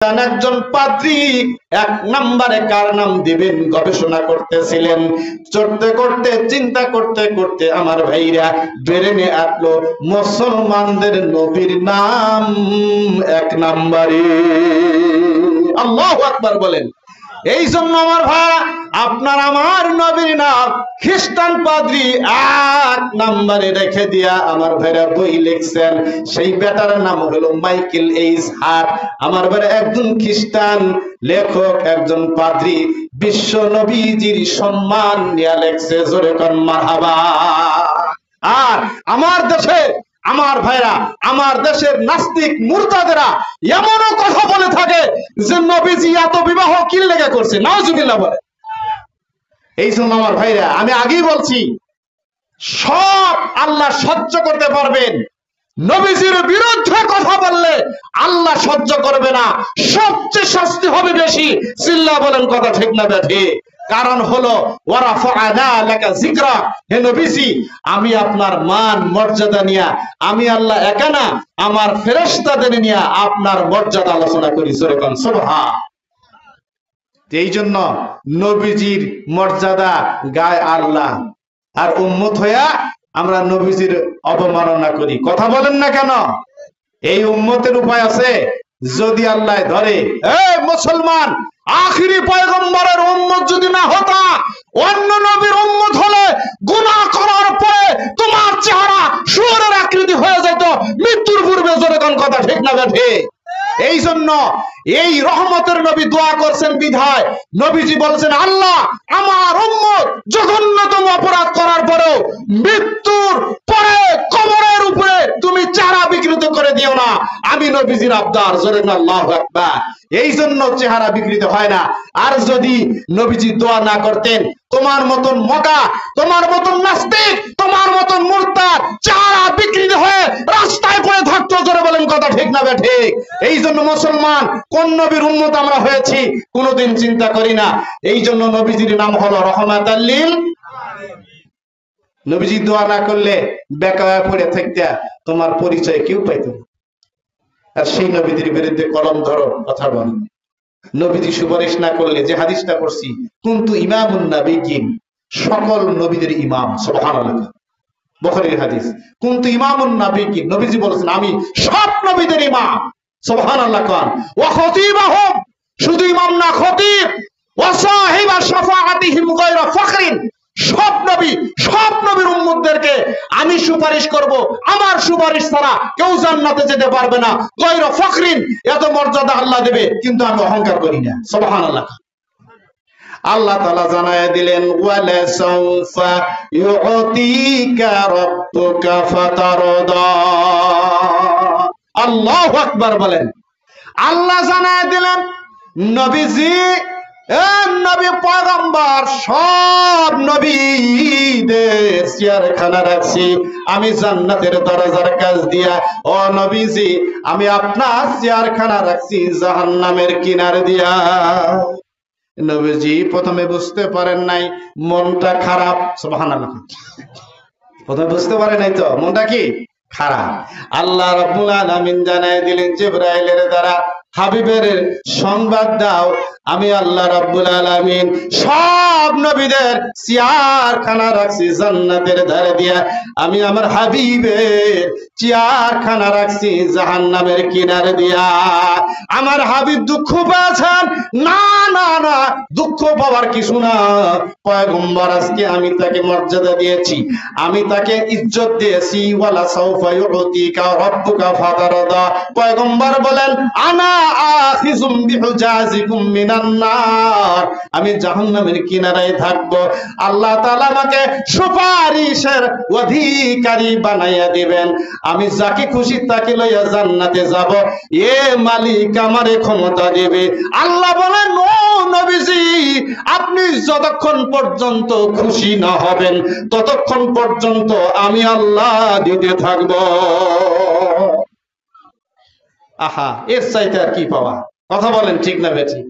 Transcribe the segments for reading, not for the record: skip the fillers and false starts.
একজন পাদ্রী এক নম্বরে কার নাম দিবেন গবেষণা করতেছিলেন। চড়তে করতে চিন্তা করতে করতে আমার ভাইরা ব্রেনে আসলো মুসলমানদের নবীর নাম এক নম্বরে। আল্লাহু আকবার বলেন। এই জন্য আমার ভাই, আপনার আমার নবীর নাম খ্রিস্টান পাদ্রী এক নম্বরে রেখে দিয়া আমার ভাইরা বই লিখছেন। সেই বেটার নাম হলো মাইকেল এইচ হার্ট। আমার ভাইরা একজন খ্রিস্টান লেখক, একজন পাদ্রী বিশ্ব নবীজির সম্মান নিয়ে লেখছে, জোরে কোন মারহাবা। আর আমার দেশে আমার ভাইরা, আমার দেশের নাস্তিক মুরতাদেরা এমনও কথা বলে থাকে যে নবীজি এত বিবাহ কি লেগে করছে, নাউজুবিল্লাহ বলে। এই জন্য আমার ভাইরা, আমি আগেই বলছি, সব আল্লাহ সহ্য করতে পারবেন, নবীজির বিরুদ্ধে কথা বললে আল্লাহ সহ্য করবে না, সবচেয়ে শাস্তি হবে বেশি। চিল্লা বলেন, কথা ঠিক না ব্যাঠি? কারণ হলো ওয়ারাফা'না লাকা যিকরা, হে নবীজি আমি আপনার মান মর্যাদা নিয়া, আমি আল্লাহ একা না, আমার ফেরেশতাদের নিয়া আপনার মর্যাদা আলোচনা করি, জোরে কোন সুবহান। এই জন্য নবীজির মর্যাদা গায় আল্লাহ, আর উম্মত হইয়া আমরা নবীজির অবমাননা করি। কথা বলেন না কেন? এই উম্মতের উপায় আছে, যদি আল্লাহ ধরে, মুসলমান আখিরি পয়গম্বরের উম্মত যদি না হতা, অন্য নবীর উম্মত হলে গুনাহ করার পরে তোমার চেহারা শুয়োরের আকৃতি হয়ে যেত মৃত্যুর পূর্বে, জোরে কোন কথা ঠিক না ঠিক? এই জন্য এই রহমতের নবী দোয়া করছেন বিধায় নবীজি বলছেন, আল্লাহ আমার উম্মত জঘন্যতম অপরাধ করার পরেও মৃত্যুর পরে কবরের উপরে তুমি চেহারা বিকৃত করে দিও না, আমি নবীজির আবদার, জোরে না আল্লাহু আকবার। এই জন্য চেহারা বিকৃত হয় না। আর যদি নবীজি দোয়া না করতেন, তোমার মতন মকা, তোমার মতন নাস্তিক, তোমার মতন মুরতাদ চেহারা বিকৃত হয়ে রাস্তায় পড়ে থাকতো, জোরে বলেন কথা ঠিক না ঠিক? এই জন্য মুসলমান কোন নবীর উম্মত আমরা হয়েছি কোনদিন চিন্তা করি না। এই জন্য নবীজির নাম হলো রহমাতাল লিল আলামিন। নবীজি দোয়া না করলে বেকা হয়ে পড়ে থাকতে তোমার পরিচয় কেউ পাইতো না। আর সেই নবীজির বিরুদ্ধে কলম ধরো, কথা বলো। নবীজি সুপারিশ না করলে, যে হাদিসটা করছি, কুনতু ইমামুন নাবিয়্যিন, সকল নবীদের ইমাম, সুবহানাল্লাহ, বুখারীর হাদিস। কুনতু ইমামুন নাবিয়্যিন, নবীজি বলেছেন আমি সব নবীদের ইমাম, সুবহানাল্লাহ। কোন ওয়া খতিবাহুম, শুধু ইমাম না, খতিব, ওয়া সাহিবা শাফাআতিহিম গায়রা ফাখরিন, সব নবী, সব নবীর উম্মতদেরকে আমি সুপারিশ করব, আমার সুপারিশ ছাড়া কেউ জান্নাতে যেতে পারবে না, গায়রা ফাখরিন, এত মর্যাদা আল্লাহ দেবে, কিন্তু আমি অহংকার করি না, সুবহানাল্লাহ। আল্লাহ তাআলা জানায়া দিলেন, ওয়ালা সাউফা ইউতিকা রাব্বুকা ফাতারদা। আল্লাহু আকবার বলেন। আল্লাহ জানায়া দিলেন, নবীজি, নবী পয়গম্বর সব নবীদের চেয়ারখানা রাখছি আমি জান্নাতের দরজার কাছ দিয়া, ও নবীজি আমি আপনার চেয়ারখানা রাখছি জাহান্নামের কিনারে দিয়া। নবীজি প্রথমে বুঝতে পারেন নাই, মনটা খারাপ, সুবহানাল্লাহ। প্রথমে বুঝতে পারেন নাই তো, মনটা কি খারাপ। আল্লাহ রাব্বুল আলামিন জানায় দিলেন জিবরাইলের দ্বারা, হাবিবের সংবাদ দাও আমি আল্লাহ রাব্বুল আলামিন সব নবীদের চেয়ারখানা রাখছি জান্নাতের ধারে দিয়া, আমি আমার হাবিবের চেয়ারখানা রাখছি জাহান্নামের কিনারে দিয়া। আমার হাবিব দুঃখ পেয়েছেন? না না না, দুঃখ পাওয়ার কিছু না। পয়গম্বর আজকে আমি তাকে মর্যাদা দিয়েছি, আমি তাকে ইজ্জত দিয়েছি। ওয়ালা সাউফা ইউতিকা রাব্বুকা ফাতারদা। পয়গম্বর বলেন, আনা আখিযুম বিহুজাজিকুম মিনান নার, আমি জাহান্নামের কিনারায় থাকবো। আল্লাহ তাআলা আমাকে সুপারিশের অধিকারী বানাইয়া দিবেন, আমি যাকে খুশি তাকে লইয়া জান্নাতে যাব। এ মালিক আমারে ক্ষমতা দেবে। আল্লাহ বলেন, ও নবীজি আপনি যতক্ষণ পর্যন্ত খুশি না হবেন ততক্ষণ পর্যন্ত আমি আল্লাহ দিতে থাকব। আহা, এর চাইতে আর কি পাওয়া? কথা বলেন ঠিক না বেঠিক?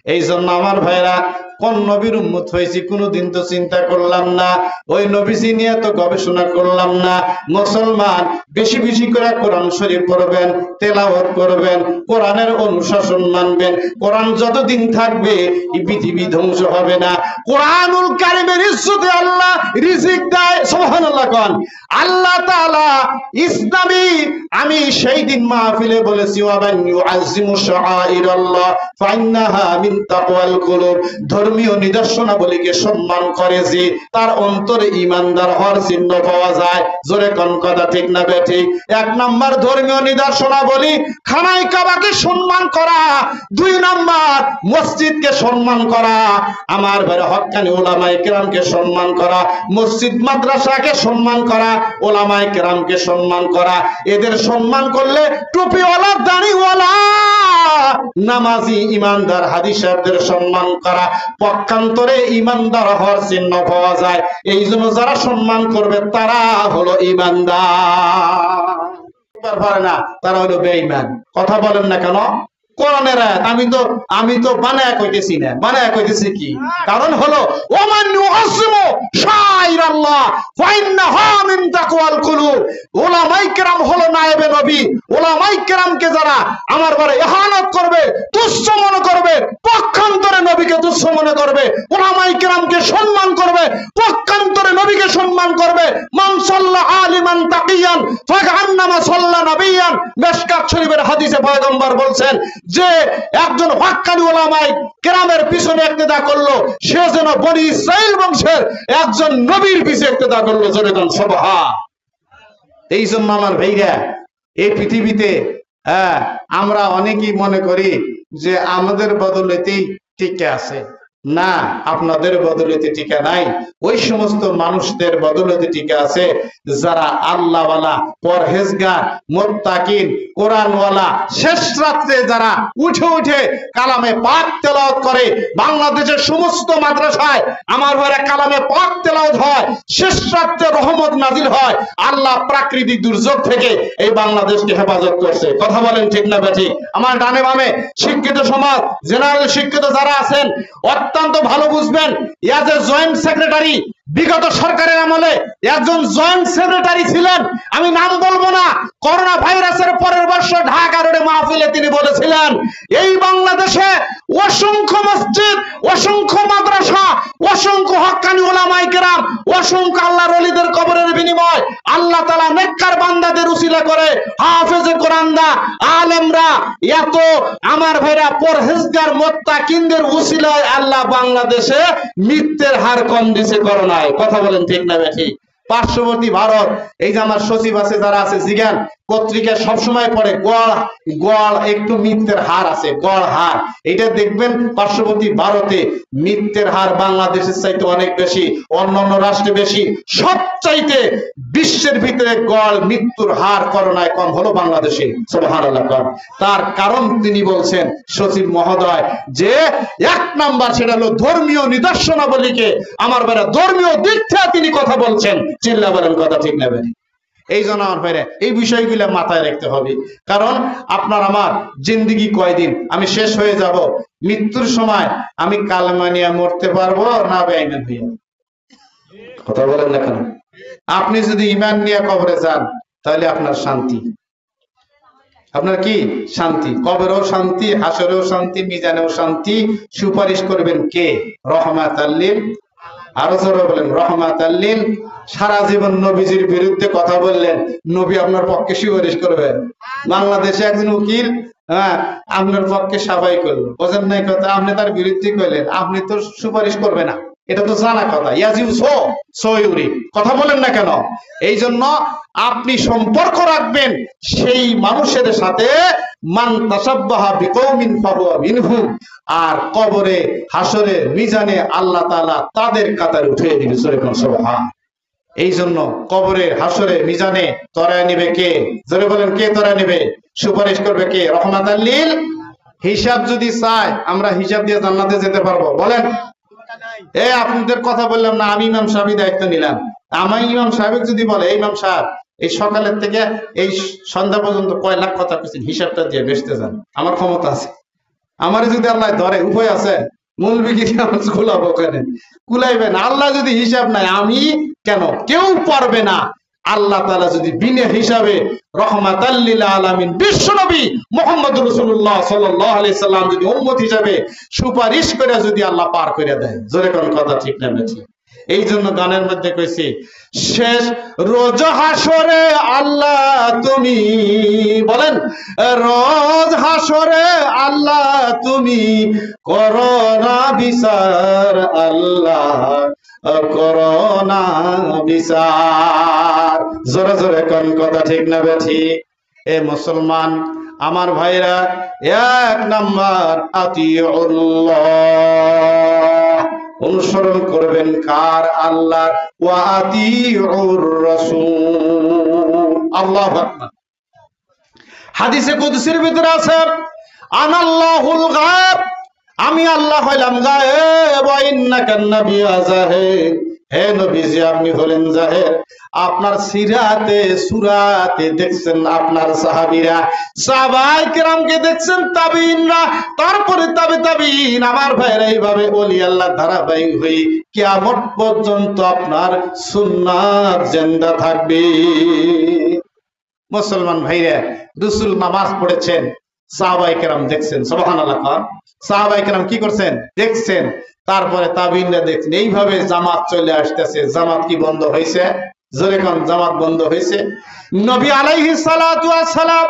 এই জন্য আমার ভাইরা কোন নবীর উম্মত হয়েছি কোনদিন তো চিন্তা করলাম না, ওই নবীজি নিয়ে তো গবেষণা করলাম না। মুসলমান বেশি বেশি করে কোরআন শরীফ পড়বেন, তেলাওয়াত করবেন, কোরআনের অনুশাসন মানবেন। কোরআন যতদিন থাকবে এই পৃথিবী ধ্বংস হবে না। কোরআনুল কারীমের ইজ্জতে আল্লাহ রিজিক দেয়, সুবহানাল্লাহ কোন। আল্লাহ তাআলা ইসলামী, আমি সেই দিন মাহফিলে বলেছি, ওয়া মান ইউআযিমু শাআইরাল্লাহ ফাইন্নাহা মিন তাকওয়াল কুলুব, ধর্মীয় নিদর্শনাবলীকে সম্মান করে যে তার অন্তরে ঈমানদার হওয়ার চিহ্ন পাওয়া যায়। জোরে কোন কথা ঠিক না বেঠিক? এক নাম্বার ধর্মীয় নিদর্শনাবলী খানায় কাবাকে সম্মান করা, দুই নাম্বার মসজিদকে সম্মান করা, আমার ভাইরা হক্কানি উলামায়ে কেরামকে সম্মান করা, মসজিদ মাদ্রাসাকে সম্মান করা, উলামায়ে কেরামকে সম্মান করা। এদের সম্মান করলে টুপিওয়ালা, দাড়িওয়ালা, নামাজি, ঈমানদার হাদিস সাহেবদের সম্মান করা, পক্ষান্তরে ঈমানদার হওয়ার চিহ্ন পাওয়া যায়। এই জন্য যারা সম্মান করবে তারা হলো ঈমানদার, পারে না তারা হলো বেঈমান। কথা বলেন না কেন? কোরআনের আয়াত আমি তো বানায়া কইতেছি না, বানায়া কইতেছি কি? কারণ হলো ওমান ইউআযিমু শাআইরাল্লাহ ফাইন্নাহা মিন তাকওয়াল কুলুব। উলামায়ে কেরাম হলো নায়েবে নবী। উলামায়ে কেরামকে যারা আমার বারে ইহানত করবে, তুচ্ছ মনে করবে, পক্ষান্তরে নবীকে তুচ্ছ মনে করবে, উলামায়ে কেরামকে সম্মান করবে, পক্ষান্তরে নবীকে সম্মান করবে। মান সাল্লা আলিমান তাকিয়ান ফাকান্নামা সাল্লা নবিয়ান। মিশকাত শরীফের হাদিসে পয়গম্বর বলছেন যে একজন হক্কানি উলামায়ে কেরামের পিছনে ইক্তেদা করলো, সে যেন বনি ইসরাইল বংশের একজন নবীর পিছনে ইক্তেদা করলো। জোরে কোন সুবহান। এই জন্য আমার ভাইরা, এই পৃথিবীতে আমরা অনেকেই মনে করি যে আমাদের বদলেতেই টিকে আছে। না, আপনাদের বদলেতে টিকা নাই, ওই সমস্ত মানুষদের বদলেতে টিকে আছে যারা আল্লাহওয়ালা, পরহেজগার, মুত্তাকিন, কোরআনওয়ালা, শেষ রাত্রে যারা উঠে উঠে কালামে পাক তেলাওয়াত করে। বাংলাদেশের সমস্ত মাদ্রাসায় আমার ঘরে কালামে পাক তেলাওয়াত হয়, শেষ রাত্রে রহমত নাজিল হয়। আল্লাহ প্রাকৃতিক দুর্যোগ থেকে এই বাংলাদেশকে হেফাজত করছে। কথা বলেন ঠিক না বেঠিক? আমার ডানে বামে শিক্ষিত সমাজ, জেনারেল শিক্ষিত যারা আছেন অত্যন্ত ভালো বুঝবেন। এজ এ জয়েন্ট সেক্রেটারি, বিগত সরকারের আমলে একজন জয়েন্ট সেক্রেটারি ছিলেন, আমি নাম বলবো না। করোনা ভাইরাসের পরের বছর ঢাকা রোডে মাহফিলে তিনি বলেছিলেন, এই বাংলাদেশে অসংখ্য মসজিদ, অসংখ্য মাদ্রাসা, অসংখ্য হক্কানি উলামায়ে কেরাম, অসংখ্য আল্লাহর ওলিদের কবরের বিনিময় আল্লাহ তাআলা নেককার বান্দাদের উসিলা করে হাফেজে কোরআনরা, আলেমরা, এত আমার ভাইরা পরহেজগার মুত্তাকিনদের উসিলায় আল্লাহ বাংলাদেশে মৃত্যুর হার কম দিয়েছে করোনায়। কথা বলেন ঠিক না বেঠিক? পার্শ্ববর্তী ভারত, এই যে আমার সচিব আছে যারা আছে, জিজ্ঞান পত্রিকা সবসময় পড়ে, গড় একটু মৃত্যুর হার আছে, গড় হার। এটা দেখবেন পার্শ্ববর্তী ভারতে মৃত্যুর হার বাংলাদেশের চাইতে অনেক বেশি, অন্যান্য রাষ্ট্রে বেশি। সবচাইতে বিশ্বের ভিতরে গড় মৃত্যুর হার করোনায় কম হলো বাংলাদেশে। সুবহানাল্লাহ। তার কারণ তিনি বলছেন সচিব মহোদয় যে এক নাম্বার সেটা হলো ধর্মীয় নিদর্শনাবলীকে আমার বেড়া ধর্মীয় দিক থেকে তিনি কথা বলছেন। চিল্লা বলেন কথা ঠিক নেবেন? এই জন্য আমার ভাইরা এই বিষয়গুলো মাথায় রাখতে হবে। কারণ আপনার আমার জিন্দেগি কয়দিন, আমি শেষ হয়ে যাব, মৃত্যুর সময় আমি কালেমা নিয়ে মরতে পারবো না বেঈমান হইয়া? কথা বলেন না কেন? আপনি যদি ঈমান নিয়ে কবরে যান তাহলে আপনার শান্তি, আপনার কি শান্তি, কবরেও শান্তি, হাসরেও শান্তি, মিজানেও শান্তি। সুপারিশ করবেন কে? রহমাতাল লিল, আরো জোরে বলেন রহমাতাল লিল। সারা জীবন নবীজির বিরুদ্ধে কথা বললেন, নবী আপনার পক্ষে সুপারিশ করবেন? বাংলাদেশে একজন উকিল আপনার পক্ষে সাফাই করলো, বোঝেন নাই কথা? আপনি তার বিরুদ্ধে কইলেন, আপনি তো সুপারিশ করবে না, এটা তো জানা কথা। ইয়াজিউ সোয়ুরি, কথা বলেন না কেন? এই জন্য আপনি সম্পর্ক রাখবেন সেই মানুষের সাথে, মান তাসাব্বাহা বিকওমিন ফাহুয়া মিনহুম। আর কবরে, হাসরে, মিজানে আল্লাহ তাআলা তাদের কাতারে উঠিয়ে দিবে। সুবহান। এই জন্য কবরে, হাসরে, মিজানে তরায় নিবে কে? জোরে বলেন, কে তরায় নিবে? সুপারিশ করবে কে? রহমাতাল লিল। হিসাব যদি চাই আমরা হিসাব দিয়ে জান্নাতে যেতে পারবো? বলেন। আপনাদের কথা বললাম না, আমি ইমাম সাহেব দায়িত্ব নিলাম। আমার ইমাম সাহেব যদি বলে, ইমাম সাহেব এই সকালের থেকে এই সন্ধ্যা পর্যন্ত কয় লাখ কথা বলছেন, হিসাবটা দিয়ে বেচতে যান, আমার ক্ষমতা আছে। আমার যদি আল্লাহ ধরে উপায় আছে, মূলবি কি আমার কুলাবো ওখানে? কুলাইবেন। আল্লাহ যদি হিসাব নাই, আমি কেন, কেউ পারবে না। আল্লাহ তাআলা যদি বিনা হিসাবে রহমাতাল লিল আলামিন বিশ্বনবী মুহাম্মদুর রাসূলুল্লাহ সাল্লাল্লাহু আলাইহি সাল্লাম যদি উম্মত হিসাবে সুপারিশ করে যদি আল্লাহ পার করে দেয়, জোরে কোন কথা ঠিক না বেঠিক? এই জন্য গানের মধ্যে কইছি, শেষ রোজ হাসরে আল্লাহ তুমি, বলেন, রোজ হাসরে আল্লাহ তুমি করোনা বিচার, আল্লাহ করোনা বিচার। জোরে জোরে কোন কথা ঠিক না বেঠিক? এ মুসলমান আমার ভাইরা, এক নাম্বার আতিউল্লাহ, অনুসরণ করবেন কার? আল্লাহ। ওয়া আতিউর রাসূল। আল্লাহু আকবার। হাদিসে কুদসির ভিতরে আছে, আনাল্লাহুল গায়ব, আমি আল্লাহ হইলাম গায়েব, ওয়া ইন্নাকান নাবিয়্যু যাহির, হে নবীজি আপনি হলেন জাহের। আপনার সিরাতে সুরাতে দেখছেন আপনার সাহাবীরা, সাহাবায়ে কেরামকে দেখছেন, তাবিঈনরা, তারপরে তাবিঈন। আমার ভাইরা এইভাবে ওলি আল্লাহ ধারাবাহিক হয়ে কিয়ামত পর্যন্ত আপনার সুন্নাত জিন্দা থাকবে। মুসলমান ভাইরা, রাসূল নামাজ পড়েছেন, সাহাবায়ে কেরাম দেখছেন, সুবহানাল্লাহ। সাহাবায়ে কেরাম কি করছেন? দেখছেন। তারপরে তাবিঈনরা দেখছেন। এইভাবে জামাত চলে আসতেছে। জামাত কি বন্ধ হয়েছে? জোরে কোন, জামাত বন্ধ হয়েছে? নবী আলাইহিস সালাতু ওয়াস সালাম,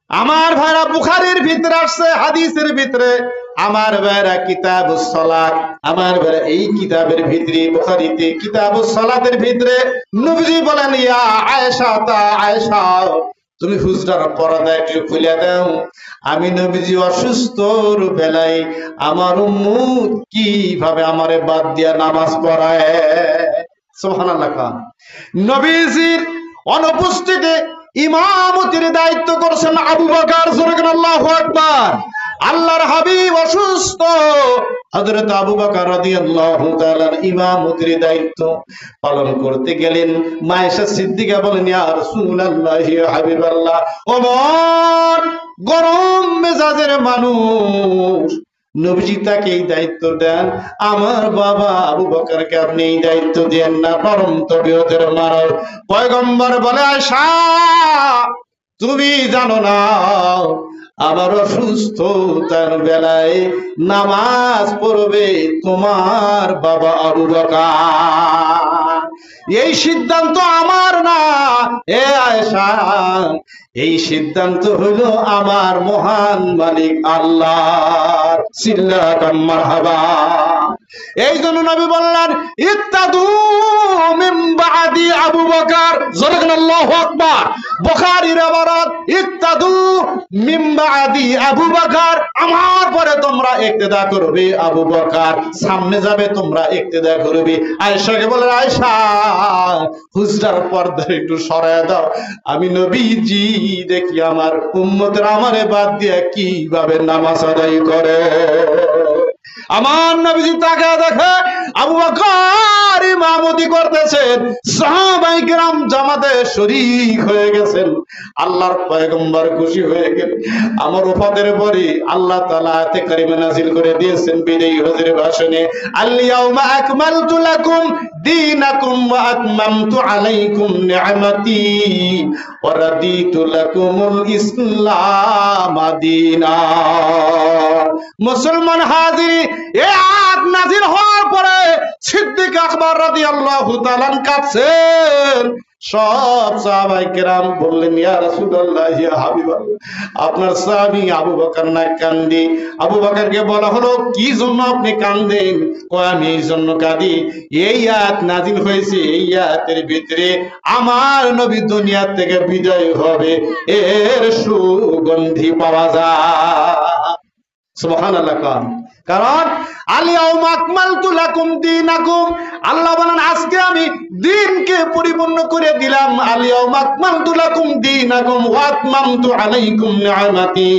আমার ভাইরা বুখারীর ভিতরে আসছে, হাদিসের ভিতরে, আমার ভাইরা কিতাবুস সালাত, আমার ভাইরা এই কিতাবের ভিতরে, বুখারীতে কিতাবুস সালাতের ভিতরে নবীজি বলেন, ইয়া আয়েশা, তা আয়েশা, তুমি হুজরার পর্দা একটু খুলে দাও, আমি নবীজি অসুস্থর বেলায় আমার উম্মত কিভাবে আমারে বাদ দিয়া নামাজ পড়ায়। সুবহানাল্লাহ। নবীজির অনুপস্থিতিতে ইমামতির দায়িত্ব করছেন আবু বকর। আল্লাহু আকবার। আল্লাহর হাবিব অসুস্থ, হযরত আবু বকর রাদিয়াল্লাহু তাআলা ইমামতির দায়িত্ব পালন করতে গেলেন। মা আয়েশা সিদ্দিকা বলেন, ইয়া রাসূলুল্লাহ, ইয়া হাবিবাল্লাহ, ওমর গরম মেজাজের মানুষ, নবীজি তাকে এই দায়িত্ব দেন, আমার বাবা আবু বকরকে আপনি এই দায়িত্ব দেন না, নরম তবিয়তের মানুষ। পয়গম্বর বলে, আয়েশা তুমি জানো না আমার অসুস্থতার বেলায় নামাজ পড়বে তোমার বাবা আবু বকর। এই সিদ্ধান্ত আমার না, এ আয়েশা, এই সিদ্ধান্ত হইল আমার মহান মালিক আল্লাহ। সিল্লাতাম মারহাবা। এই জন্য নবী বললেন, ইত্তাদু মিন বাদি আবু বকর। আল্লাহু আকবার। বুখারীর ইবারত, ইত্তাদু মিন বাদি আবু বকর, আমার পরে তোমরা ইক্তেদা করবে আবু বকর, সামনে যাবে তোমরা ইক্তেদা করবে। আয়েশাকে বলে, আয়েশা হুজরার পর্দা একটু সরায় দাও, আমি নবীজি দেখি আমার উম্মতের আমারে বাদ দিয়ে কিভাবে নামাজ আদায় করে। আমার নবীজি তাকে দেখে আবু বকর ইমামতি করতেছেন, সাহাবায়ে কেরাম জামাতে শরীক হয়ে গেছেন। আল্লাহর পয়গম্বর খুশি হয়ে গেলেন। আমার ওফাতের পরে আল্লাহ তাআলা আয়াতে কারিমা নাযিল করে দিয়েছেন বিদায়ী হজের ভাষণে, আল ইয়াউমা আকমালতু লাকুম দীনাকুম ওয়া আতমামতু আলাইকুম নি'মাতি ওয়া রাদিতু লাকুমুল ইসলাম দীনা। মুসলমান হাজির, এই আয়াত নাযিল হওয়ার পরে সিদ্দিক আকবর রাদিয়াল্লাহু তাআলা কাঁদছেন। সব সাহাবায়ে কেরাম বললেন, ইয়া রাসূলুল্লাহ, ইয়া হাবিবাল্লাহ, আপনার সাহাবী আবু বকর না কান্দে। আবু বকরকে বলা হলো, কি জন্য আপনি কান্দেন? কয়, আমি এই জন্য কাঁদি, এই আয়াত নাযিল হয়েছে, এই আয়াতের ভিতরে আমার নবী দুনিয়া থেকে বিদায় হবে, এর সুগন্ধি পাওয়া যায়। সুবহানাল্লাহ। কারণ আল-ইয়াউমা আকমালতু লাকুম দীনাকুম, আল্লাহ বলেন আজকে আমি দ্বীনকে পরিপূর্ণ করে দিলাম। আল-ইয়াউমা আকমালতু লাকুম দীনাকুম ওয়া আতমামতু আলাইকুম নি'মাতি,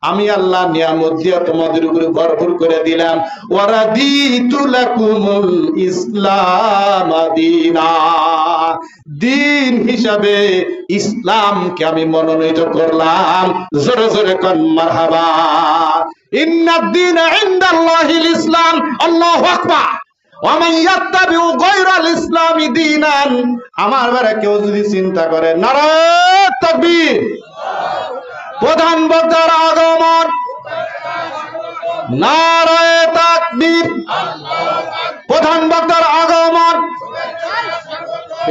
আমি আল্লাহ নিয়ামত দিয়ে তোমাদের উপরে ভরপুর করে দিলাম। ওয়া রাদিতু লাকুমুল ইসলাম দীনা, দ্বীন হিসাবে ইসলামকে আমি মনোনীত করলাম। জোরে জোরে কোন মারহাবা। ইন্নাদ দীনা ইনদাল্লাহিল ইসলাম, আল্লাহু আকবার। ওয়া মান ইয়াত্তাবিউ গায়রাল ইসলামি দীনান, আমার বারে কেউ যদি চিন্তা করে, নারায়ে তাকবীর, প্রধান বক্তার আগমন, নারায়ে তাকবীর, প্রধান বক্তার আগমন,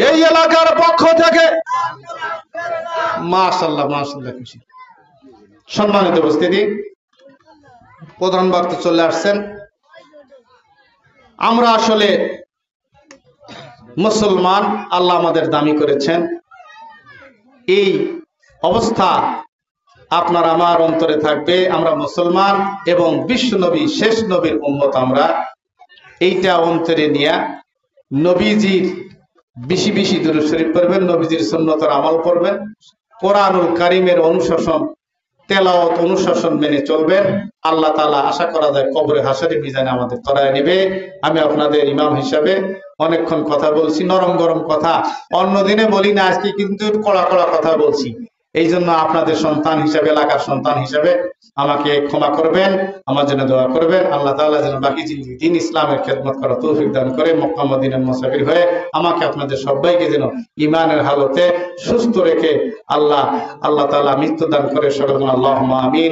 এই এলাকার পক্ষ থেকে মাশাআল্লাহ মাশাআল্লাহ। খুশি সম্মানিত উপস্থিতি, প্রধান বক্তা চলে আসছেন। আমরা আসলে মুসলমান, আল্লাহ আমাদের দামি করেছেন। এই অবস্থা আপনার আমার অন্তরে থাকবে, আমরা মুসলমান এবং বিশ্ব নবী শেষ নবীর উম্মত। আমরা এইটা অন্তরে নিয়ে নবীজির বেশি বেশি দুরূদ শরীফ পড়বেন, নবীজির সুন্নতের আমল করবেন, কোরআনুল কারীমের অনুশাসন তেলাওয়াত অনুশাসন মেনে চলবেন। আল্লাহ তাআলা আশা করা যায় কবরে হাসরে মিজানে আমাদের তরায় নেবে। আমি আপনাদের ইমাম হিসাবে অনেকক্ষণ কথা বলছি, নরম গরম কথা, অন্য দিনে বলি না, আজকে কিন্তু কড়া কড়া কথা বলছি। এই জন্য আপনাদের সন্তান হিসাবে, এলাকার সন্তান হিসাবে আমাকে ক্ষমা করবেন, আমার জন্য দোয়া করবেন। আল্লাহ তাআলা যেন বাকি দিন ইসলামের খেদমত করার তৌফিক দান করে, মক্কা মদিনার মুসাফির হয়ে আমাকে আপনাদের সবাইকে যেন ঈমানের হালতে সুস্থ রেখে আল্লাহ তাআলা মৃত্যু দান করে। সকলে আল্লাহুম্মা আমিন।